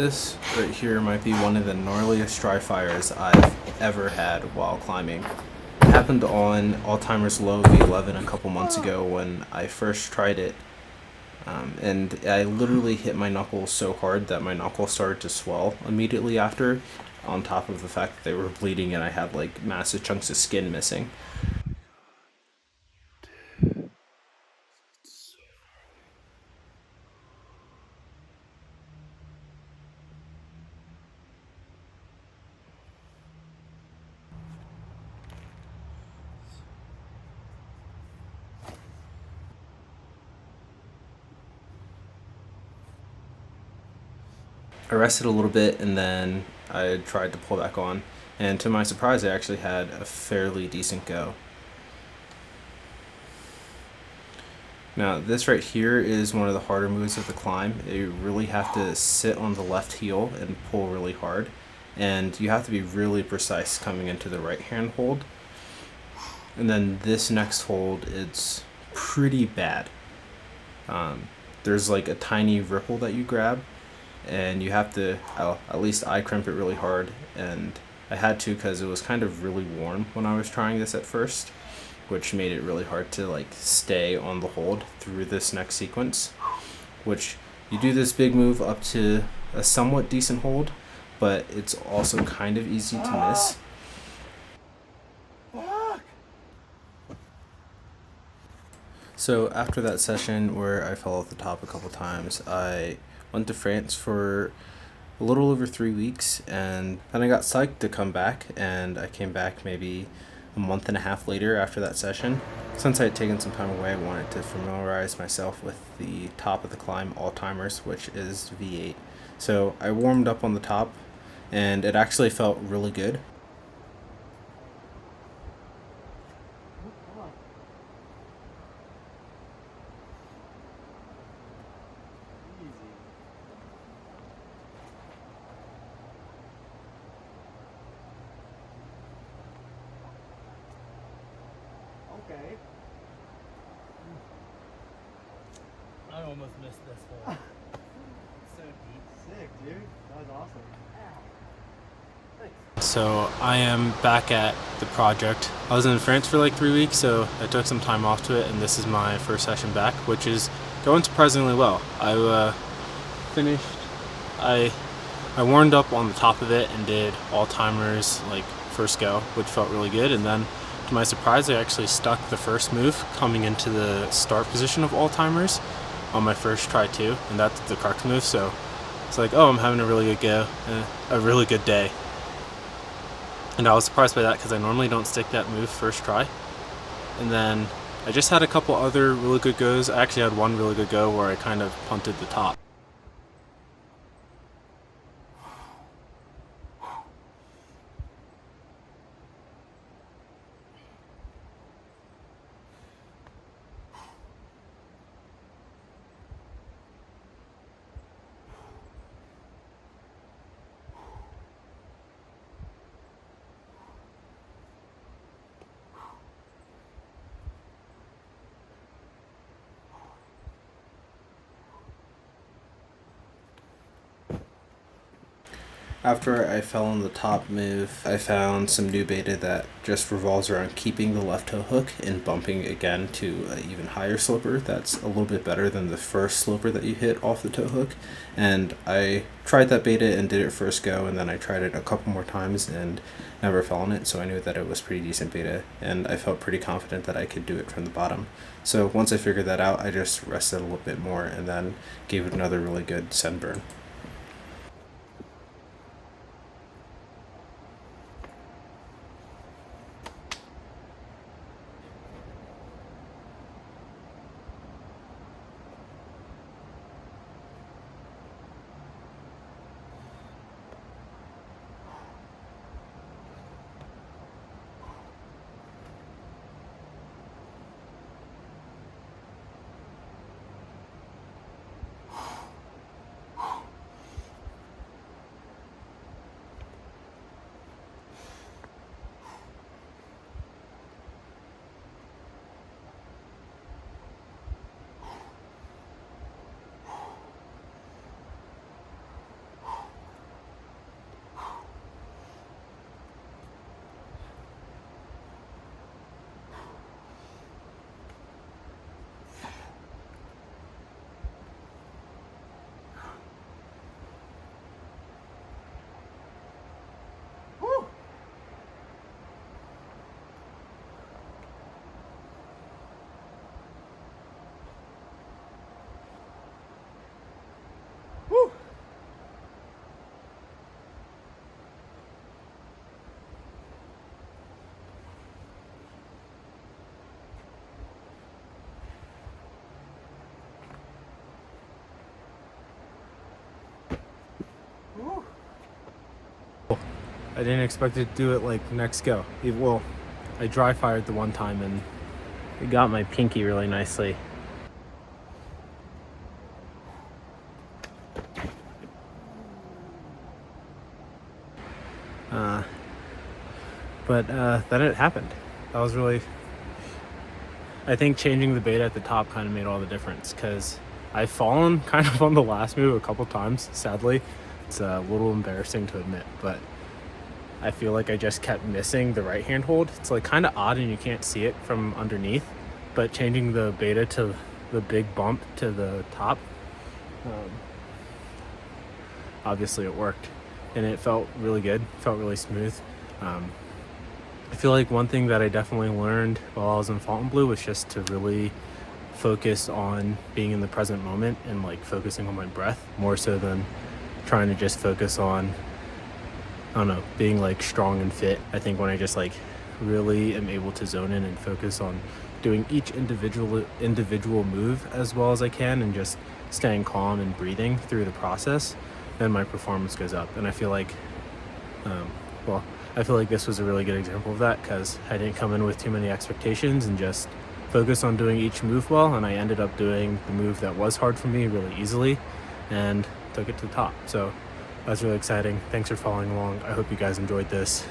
This right here might be one of the gnarliest dry fires I've ever had while climbing. It happened on Alzheimer's Low v11 a couple months ago when I first tried it. And I literally hit my knuckles so hard that my knuckles started to swell immediately after, on top of the fact that they were bleeding and I had like massive chunks of skin missing. I rested a little bit and then I tried to pull back on, and to my surprise I actually had a fairly decent go. Now this right here is one of the harder moves of the climb. You really have to sit on the left heel and pull really hard, and you have to be really precise coming into the right hand hold. And then this next hold, it's pretty bad. There's like a tiny ripple that you grab, and you have to, at least I crimp it really hard, and I had to because it was kind of really warm when I was trying this at first, which made it really hard to like stay on the hold through this next sequence, which you do this big move up to a somewhat decent hold, but it's also kind of easy to miss. So after that session where I fell off the top a couple times, I went to France for a little over 3 weeks, and then I got psyched to come back, and I came back maybe a month and a half later after that session. Since I had taken some time away, I wanted to familiarize myself with the top of the climb, Alzheimer's, which is V8. So I warmed up on the top, and it actually felt really good. Okay. I almost missed this hole. So deep. Sick, dude. That was awesome. So I am back at the project. I was in France for like 3 weeks, so I took some time off to it, and this is my first session back, which is going surprisingly well. I finished. I warmed up on the top of it and did Alzheimer's like first go, which felt really good, and then to my surprise I actually stuck the first move coming into the start position of Alzheimer's on my first try too, and that's the crux move. So it's like, oh, I'm having a really good go, a really good day. And I was surprised by that because I normally don't stick that move first try. And then I just had a couple other really good goes. I actually had one really good go where I kind of punted the top. After I fell on the top move, I found some new beta that just revolves around keeping the left toe hook and bumping again to an even higher sloper that's a little bit better than the first sloper that you hit off the toe hook. And I tried that beta and did it first go, and then I tried it a couple more times and never fell on it, so I knew that it was pretty decent beta, and I felt pretty confident that I could do it from the bottom. So once I figured that out, I just rested a little bit more and then gave it another really good send burn. I didn't expect it to do it like next go. Well, I dry fired the one time and it got my pinky really nicely. But then it happened. That was really, I think changing the beta at the top kind of made all the difference, because I've fallen kind of on the last move a couple times, sadly. It's a little embarrassing to admit, but I feel like I just kept missing the right hand hold. It's like kind of odd and you can't see it from underneath, but changing the beta to the big bump to the top, obviously it worked and it felt really good, felt really smooth. I feel like one thing that I definitely learned while I was in Fontainebleau was just to really focus on being in the present moment and like focusing on my breath more so than trying to just focus on, I don't know, being like strong and fit. I think when I just like really am able to zone in and focus on doing each individual move as well as I can and just staying calm and breathing through the process, then my performance goes up. And I feel like, I feel like this was a really good example of that, because I didn't come in with too many expectations and just focus on doing each move well, and I ended up doing the move that was hard for me really easily and took it to the top. So that's really exciting. Thanks for following along. I hope you guys enjoyed this.